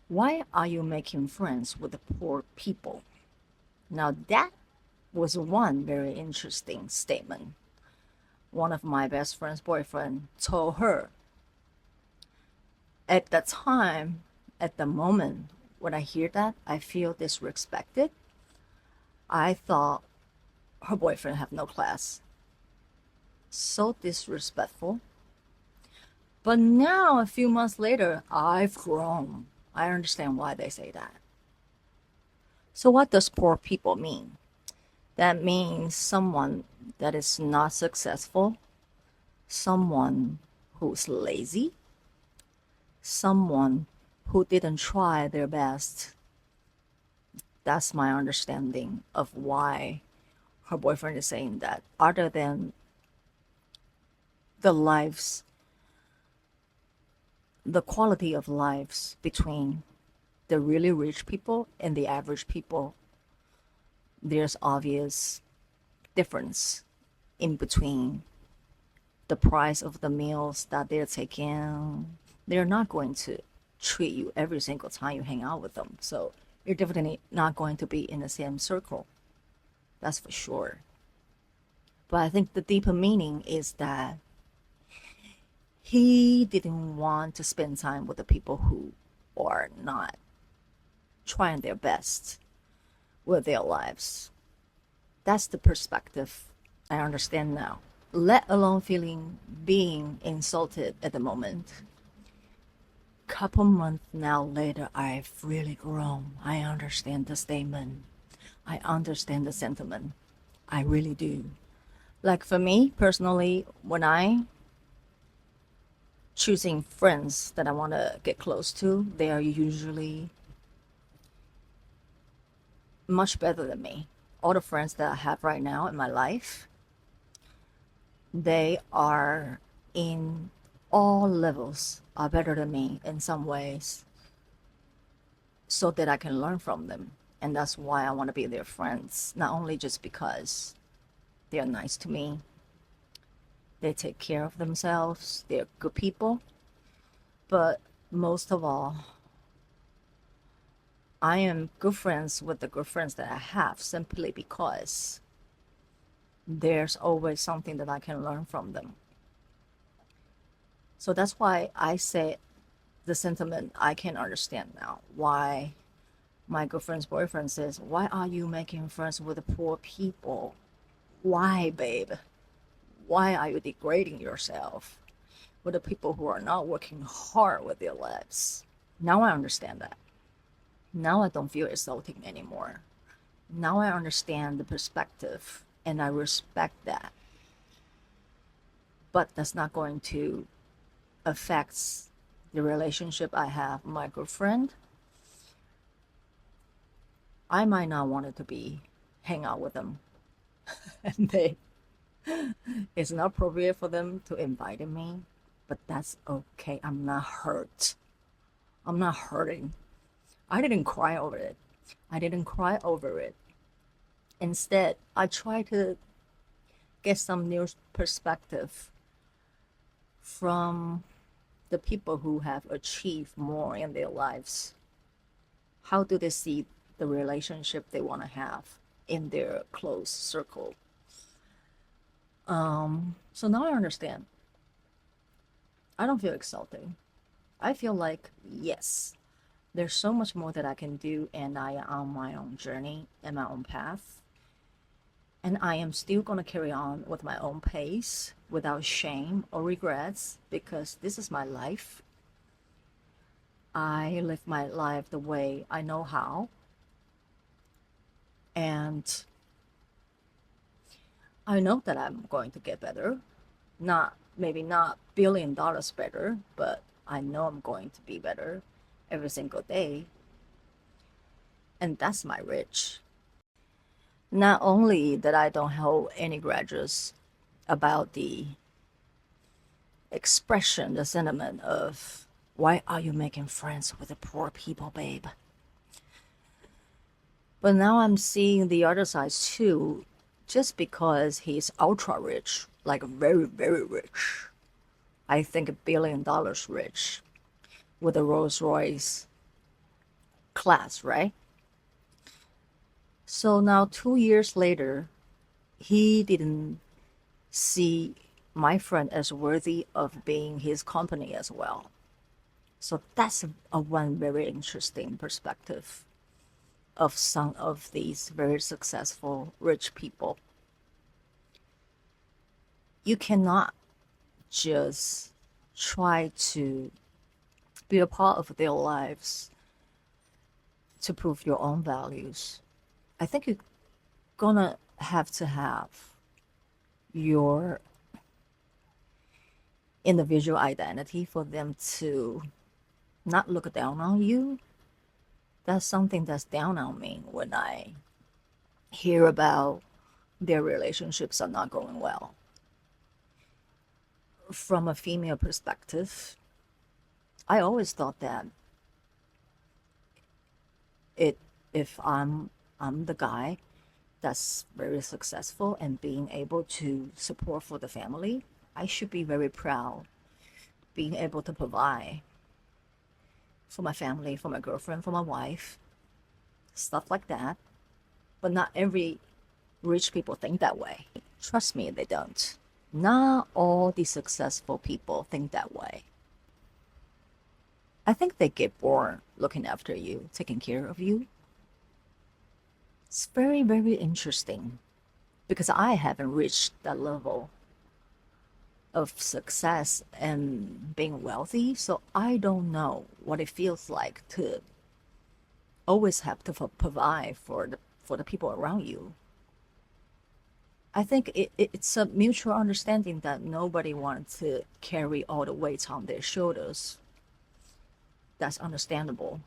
Why are you making friends with the poor people? Now, that was one very interesting statement. One of my best friend's boyfriend told her. At that time, at the moment when I hear that, I feel disrespected. I thought her boyfriend have no class. So disrespectful. But now, a few months later, I've grown. I understand why they say that. So, what does poor people mean? That means someone that is not successful, someone who's lazy, someone who didn't try their best. That's my understanding of why her boyfriend is saying that, other than the lives, the quality of lives between the really rich people and the average people. There's obvious difference in between the price of the meals that they're taking. They're not going to treat you every single time you hang out with them. So you're definitely not going to be in the same circle. That's for sure. But I think the deeper meaning is that he didn't want to spend time with the people who are not trying their best with their lives. That's the perspective I understand now. Let alone feeling being insulted at the moment. Couple months now later, I've really grown. I understand the statement. I understand the sentiment. I really do. Like for me personally, when I choosing friends that I want to get close to, they are usually much better than me. All the friends that I have right now in my life, they are in all levels are better than me in some ways, so that I can learn from them. And that's why I want to be their friends, not only just because they are nice to me, they take care of themselves, they're good people, but most of all, I am good friends with the good friends that I have simply because there's always something that I can learn from them. So that's why I say the sentiment I can understand now. Why my girlfriend's boyfriend says, "Why are you making friends with the poor people? Why, babe? Why are you degrading yourself with the people who are not working hard with their lives?" Now I understand that. Now I don't feel insulting anymore. Now I understand the perspective and I respect that. But that's not going to affect the relationship I have with my girlfriend. I might not want it to be hang out with them. And it's not appropriate for them to invite me, but that's okay. I'm not hurt. I'm not hurting. I didn't cry over it. I didn't cry over it. Instead, I try to get some new perspective from the people who have achieved more in their lives. How do they see the relationship they want to have in their close circle? So now I understand. I don't feel exalted. I feel like, yes, there's so much more that I can do, and I am on my own journey and my own path. And I am still going to carry on with my own pace without shame or regrets because this is my life. I live my life the way I know how. And I know that I'm going to get better. Maybe not $1 billion better, but I know I'm going to be better every single day. And that's my rich. Not only that I don't hold any grudges about the expression, the sentiment of why are you making friends with the poor people, babe? But now I'm seeing the other side too. Just because he's ultra rich, like very, very rich, I think $1 billion rich, with a Rolls Royce class, right? So now 2 years later, he didn't see my friend as worthy of being his company as well. So that's a one very interesting perspective of some of these very successful rich people. You cannot just try to be a part of their lives to prove your own values. I think you're gonna have to have your individual identity for them to not look down on you. That's something that's down on me when I hear about their relationships are not going well. From a female perspective, I always thought that it if I'm the guy that's very successful and being able to support for the family, I should be very proud being able to provide for my family, for my girlfriend, for my wife, stuff like that. But not every rich people think that way. Trust me, they don't. Not all the successful people think that way. I think they get born looking after you, taking care of you. It's very, very interesting because I haven't reached that level of success and being wealthy, so I don't know what it feels like to always have to provide for the people around you. I think it's a mutual understanding that nobody wants to carry all the weight on their shoulders. That's understandable.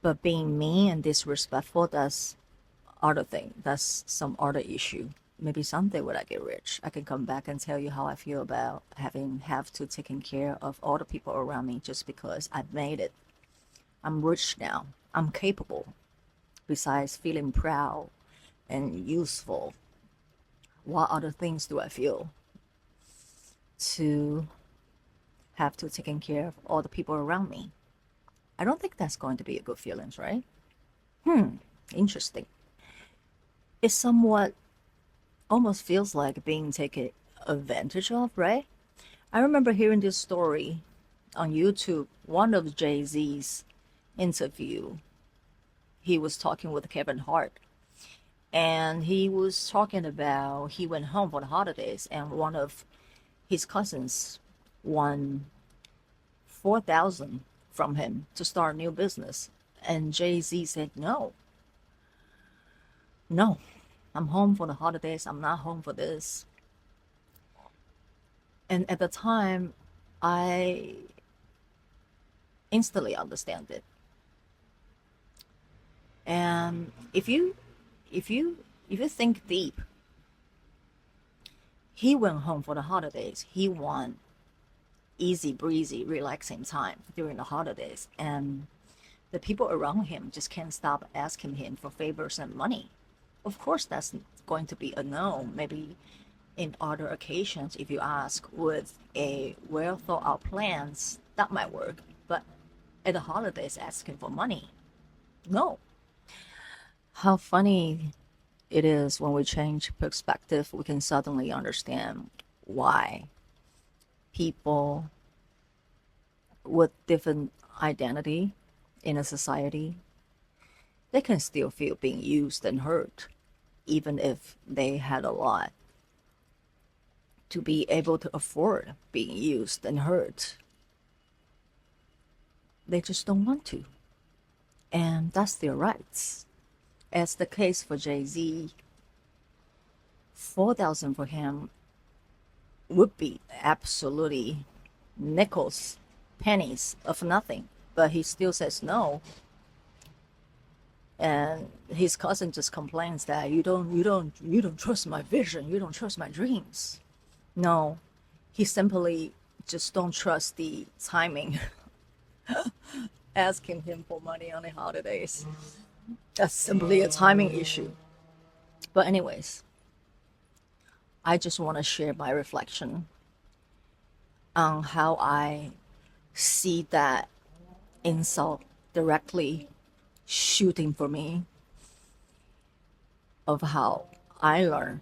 But being mean and disrespectful, that's other thing. That's some other issue. Maybe someday when I get rich, I can come back and tell you how I feel about having have to taking care of all the people around me just because I've made it. I'm rich now. I'm capable. Besides feeling proud and useful, what other things do I feel to have to taking care of all the people around me? I don't think that's going to be a good feeling, right? Interesting. It somewhat almost feels like being taken advantage of, right? I remember hearing this story on YouTube, one of Jay-Z's interview. He was talking with Kevin Hart, and he was talking about he went home for the holidays, and one of his cousins won 4,000 from him to start a new business. And Jay-Z said, no, no, I'm home for the holidays. I'm not home for this. And at the time, I instantly understand it. And if you think deep, he went home for the holidays. He won easy breezy, relaxing time during the holidays, and the people around him just can't stop asking him for favors and money. Of course, that's going to be a no. Maybe in other occasions, if you ask with a well thought out plans, that might work. But at the holidays, asking for money, no. How funny it is when we change perspective, we can suddenly understand why people with different identity in a society, they can still feel being used and hurt, even if they had a lot. To be able to afford being used and hurt, they just don't want to. And that's their rights. As the case for Jay-Z, 4,000 for him would be absolutely nickels, pennies of nothing. But he still says no. And his cousin just complains that you don't trust my vision, you don't trust my dreams. No, he simply just don't trust the timing. Asking him for money on the holidays. That's simply a timing issue. But anyways, I just want to share my reflection on how I see that insult directly shooting for me of how I learn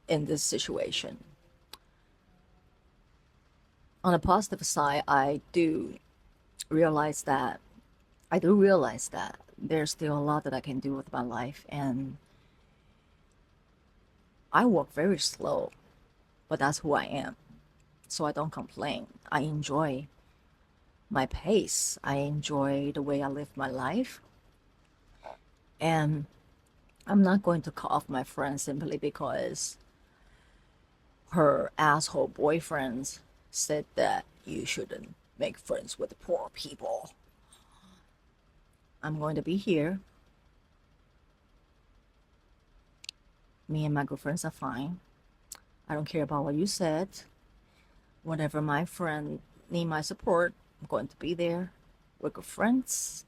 in this situation. On the positive side, realize that I do realize that there's still a lot that I can do with my life, and I walk very slow, but that's who I am. So I don't complain. I enjoy my pace. I enjoy the way I live my life. And I'm not going to cut off my friend simply because her asshole boyfriend said that you shouldn't make friends with poor people. I'm going to be here. Me and my girlfriends are fine. I don't care about what you said. Whenever my friend need my support, I'm going to be there. We're good friends.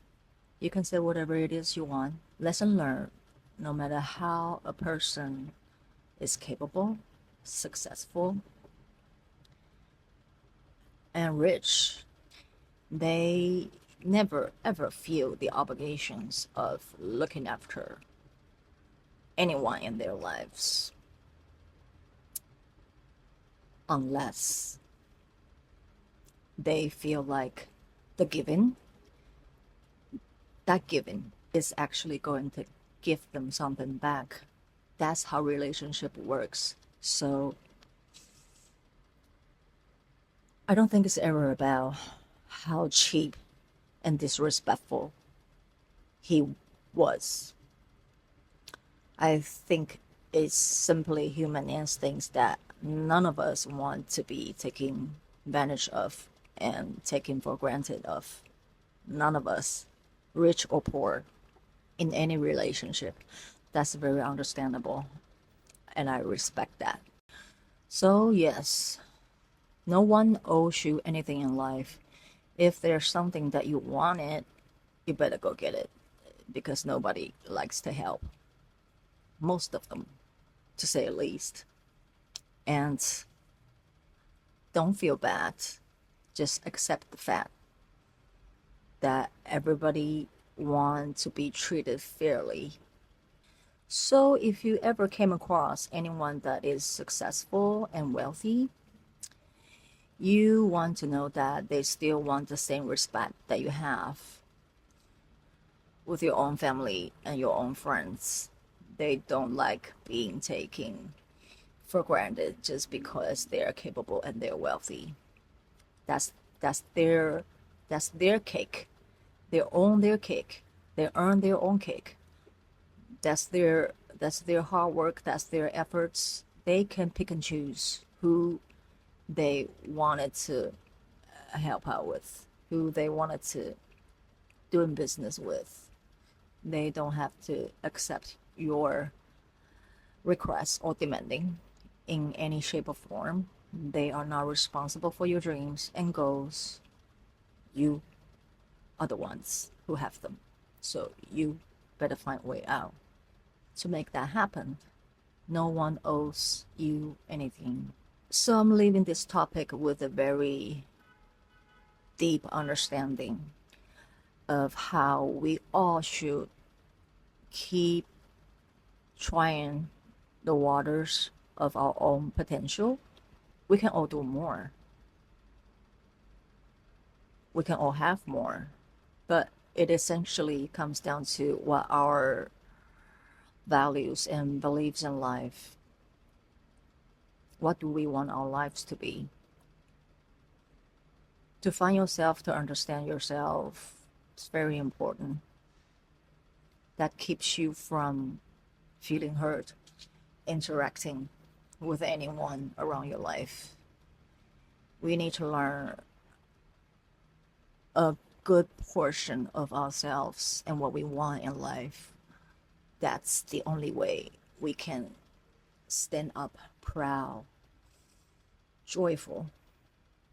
You can say whatever it is you want. Lesson learned. No matter how a person is capable, successful, and rich, they never ever feel the obligations of looking after anyone in their lives unless they feel like the giving, that giving is actually going to give them something back. That's how relationship works. So I don't think it's ever about how cheap and disrespectful he was. I think it's simply human instincts that none of us want to be taken advantage of and taken for granted of. None of us, rich or poor, in any relationship. That's very understandable, and I respect that. So, yes, no one owes you anything in life. If there's something that you wanted, you better go get it because nobody likes to help. Most of them, to say the least. And don't feel bad. Just accept the fact that everybody wants to be treated fairly. So if you ever came across anyone that is successful and wealthy, you want to know that they still want the same respect that you have with your own family and your own friends. They don't like being taken for granted just because they're capable and they're wealthy. That's that's their that's their cake. They own their cake. They earn their own cake. That's their hard work. That's their efforts. They can pick and choose who they wanted to help out with, who they wanted to do in business with. They don't have to accept your request or demanding in any shape or form. They are not responsible for your dreams and goals. You are the ones who have them. So you better find a way out to make that happen. No one owes you anything. So I'm leaving this topic with a very deep understanding of how we all should keep trying the waters of our own potential. We can all do more. We can all have more. But it essentially comes down to what our values and beliefs in life. What do we want our lives to be? To find yourself, to understand yourself, is very important. That keeps you from feeling hurt, interacting with anyone around your life. We need to learn a good portion of ourselves and what we want in life. That's the only way we can stand up proud, joyful,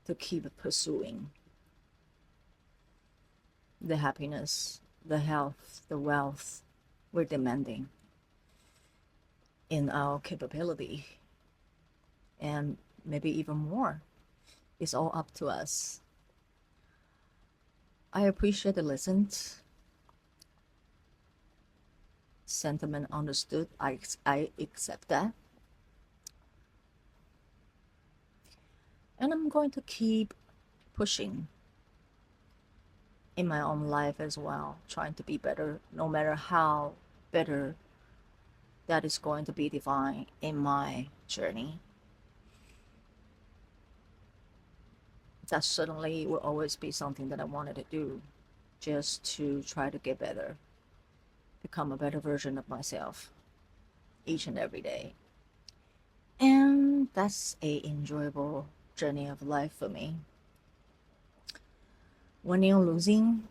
to keep pursuing the happiness, the health, the wealth we're demanding in our capability, and maybe even more. It's all up to us. I appreciate the listened, sentiment understood. I accept that. And I'm going to keep pushing in my own life as well, trying to be better, no matter how better that is going to be defined in my journey. That certainly will always be something that I wanted to do, just to try to get better, become a better version of myself each and every day. And that's a enjoyable journey of life for me. When you're losing,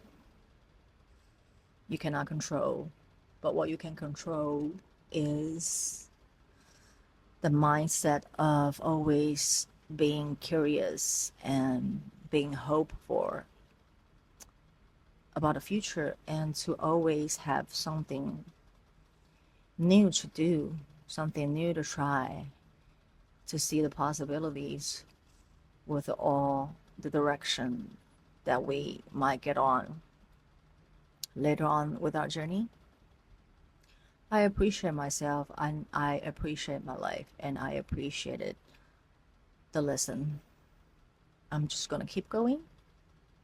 you cannot control, but what you can control is the mindset of always being curious and being hopeful about the future, and to always have something new to do, something new to try, to see the possibilities with all the direction that we might get on later on with our journey. I appreciate myself and I appreciate my life and I appreciated the lesson. I'm just going to keep going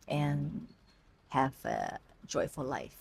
and have a joyful life.